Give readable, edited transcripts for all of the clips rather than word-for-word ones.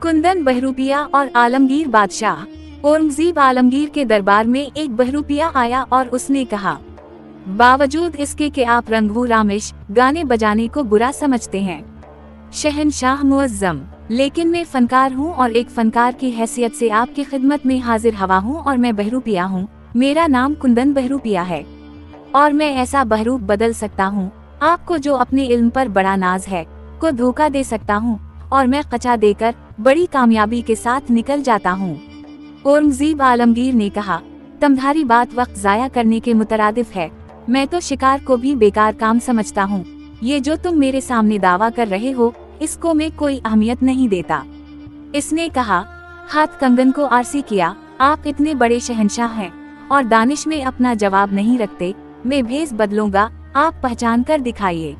कुंदन बहरूपिया और आलमगीर बादशाह। औरंगजेब आलमगीर के दरबार में एक बहरूपिया आया और उसने कहा, बावजूद इसके कि आप रंगू रामिश गाने बजाने को बुरा समझते हैं शहनशाह मुअज्जम, लेकिन मैं फनकार हूँ और एक फनकार की हैसियत से आपकी खिदमत में हाजिर हवा हूँ और मैं बहरूपिया हूँ। मेरा नाम कुंदन बहरूपिया है और मैं ऐसा बहरूप बदल सकता हूँ आपको जो अपने इल्म पर बड़ा नाज है को धोखा दे सकता हूँ और मैं कचा देकर बड़ी कामयाबी के साथ निकल जाता हूँ। औरंगजेब आलमगीर ने कहा, तुम्हारी बात वक्त जाया करने के मुतरादिफ है। मैं तो शिकार को भी बेकार काम समझता हूँ। ये जो तुम मेरे सामने दावा कर रहे हो इसको मैं कोई अहमियत नहीं देता। इसने कहा, हाथ कंगन को आरसी किया, आप इतने बड़े शहंशाह हैं और दानिश में अपना जवाब नहीं रखते। मैं भेस बदलूंगा, आप पहचान कर दिखाइए।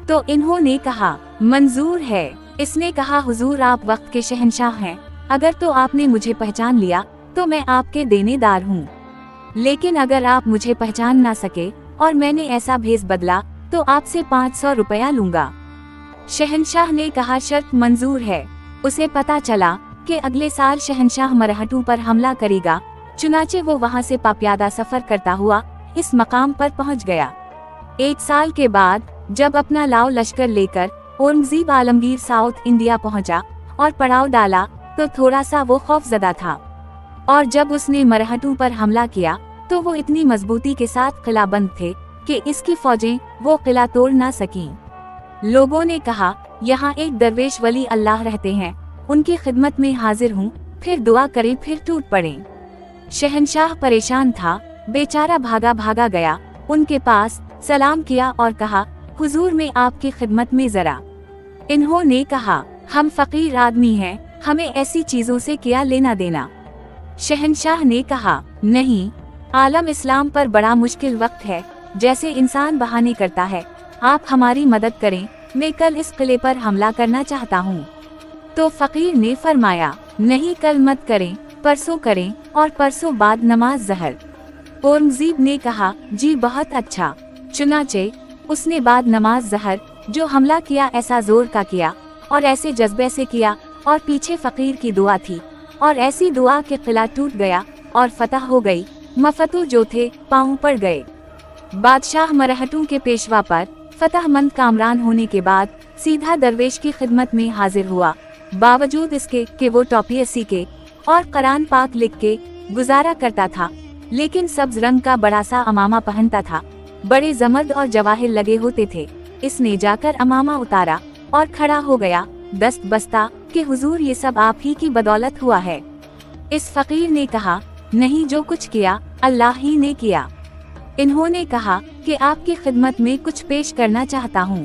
तो इन्होंने कहा, मंजूर है। इसने कहा, हुजूर आप वक्त के शहंशाह हैं, अगर तो आपने मुझे पहचान लिया तो मैं आपके देनेदार हूँ, लेकिन अगर आप मुझे पहचान ना सके और मैंने ऐसा भेस बदला तो आपसे 500 रुपया लूंगा। शहंशाह ने कहा, शर्त मंजूर है। उसे पता चला कि अगले साल शहंशाह मरहटों पर हमला करेगा, चुनाचे वो वहाँ से पाप्यादा सफर करता हुआ इस मकाम पर पहुँच गया। 1 साल के बाद जब अपना लाव लश्कर लेकर औरंगजेब आलमगीर साउथ इंडिया पहुंचा और पड़ाव डाला तो थोड़ा सा वो खौफजदा था, और जब उसने मरहटों पर हमला किया तो वो इतनी मजबूती के साथ किलाबंद थे कि इसकी फौजें वो किला तोड़ ना सकीं। लोगों ने कहा, यहाँ एक दरवेश वली अल्लाह रहते हैं, उनकी खिदमत में हाजिर हूँ, फिर दुआ करें फिर टूट पड़े। शहंशाह परेशान था, बेचारा भागा भागा गया उनके पास, सलाम किया और कहा, हुजूर मैं आपकी खिदमत में जरा। इन्होंने कहा, हम फकीर आदमी हैं, हमें ऐसी चीजों से क्या लेना देना। शहंशाह ने कहा, नहीं, आलम इस्लाम पर बड़ा मुश्किल वक्त है, जैसे इंसान बहाने करता है, आप हमारी मदद करें, मैं कल इस किले पर हमला करना चाहता हूँ। तो फकीर ने फरमाया, नहीं कल मत करें, परसों करें और परसों बाद नमाज ज़हर। औरंगजेब ने कहा, जी बहुत अच्छा। चुनाचे उसने बाद नमाज ज़हर जो हमला किया ऐसा जोर का किया और ऐसे जज्बे से किया और पीछे फकीर की दुआ थी और ऐसी दुआ के किला टूट गया और फतह हो गई। मफतू जो थे पांव पड़ गए। बादशाह मरहटों के पेशवा पर फतहमंद कामरान होने के बाद सीधा दरवेश की खिदमत में हाजिर हुआ, बावजूद इसके कि वो टोपी के और कुरान पाक लिख के गुजारा करता था, लेकिन सब्ज रंग का बड़ा सा अमामा पहनता था, बड़े जमर्द और जवाहिर लगे होते थे। इसने जाकर अमामा उतारा और खड़ा हो गया, दस्त बस्ता कि हुजूर ये सब आप ही की बदौलत हुआ है। इस फकीर ने कहा, नहीं, जो कुछ किया अल्लाह ही ने किया। इन्होंने कहा कि आपकी खिदमत में कुछ पेश करना चाहता हूँ।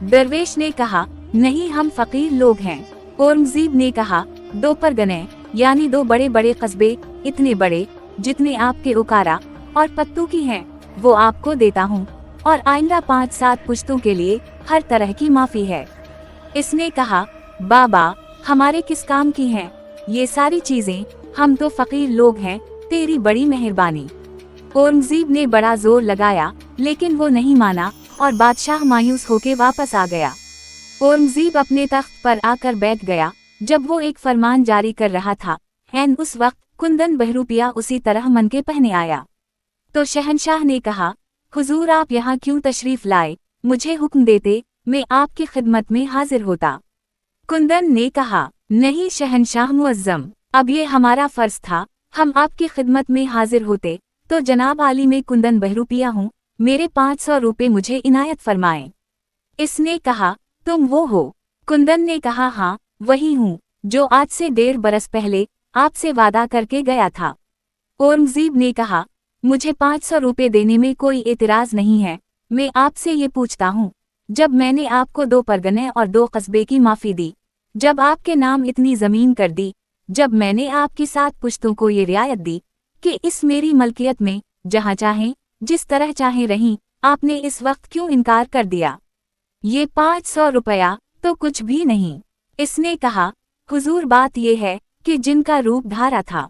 दरवेश ने कहा, नहीं, हम फकीर लोग हैं। औरंगजेब ने कहा, 2 परगने यानी 2 बड़े बड़े कस्बे, इतने बड़े जितने आपके उकारा और पत्तू की हैं, वो आपको देता हूँ और आइंदा 5-7 पुश्तों के लिए हर तरह की माफी है। इसने कहा, बाबा हमारे किस काम की हैं ये सारी चीजें, हम तो फकीर लोग हैं, तेरी बड़ी मेहरबानी। औरंगजेब ने बड़ा जोर लगाया लेकिन वो नहीं माना और बादशाह मायूस होके वापस आ गया। औरंगजेब अपने तख्त पर आकर बैठ गया। जब वो एक फरमान जारी कर रहा था, ऐन उस वक्त कुंदन बहरूपिया उसी तरह मन के पहने आया। तो शहंशाह ने कहा, हुजूर आप यहाँ क्यों तशरीफ लाए, मुझे हुक्म देते मैं आपकी खिदमत में हाजिर होता। कुंदन ने कहा, नहीं शहंशाह मुअज्जम, अब ये हमारा फर्ज था, हम आपकी खिदमत में हाजिर होते तो जनाब आली में कुंदन बहरूपिया हूँ, मेरे 500 रुपए मुझे इनायत फरमाएं। इसने कहा, तुम वो हो? कुंदन ने कहा, हाँ वही हूँ जो आज से 1.5 बरस पहले आपसे वादा करके गया था। औरंगजेब ने कहा, मुझे 500 रुपए देने में कोई एतराज नहीं है। मैं आपसे ये पूछता हूँ, जब मैंने आपको 2 परगने और 2 कस्बे की माफी दी, जब आपके नाम इतनी जमीन कर दी, जब मैंने आपकी 7 पुश्तों को ये रियायत दी कि इस मेरी मलकियत में जहाँ चाहें जिस तरह चाहें रहीं, आपने इस वक्त क्यों इनकार कर दिया? ये 500 रुपया तो कुछ भी नहीं। इसने कहा, हुजूर बात ये है कि जिनका रूप धारा था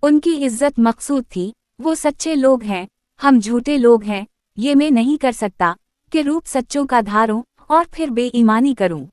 उनकी इज्जत मकसूद थी, वो सच्चे लोग हैं, हम झूठे लोग हैं। ये मैं नहीं कर सकता कि रूप सच्चों का धारूं और फिर बेईमानी करूं।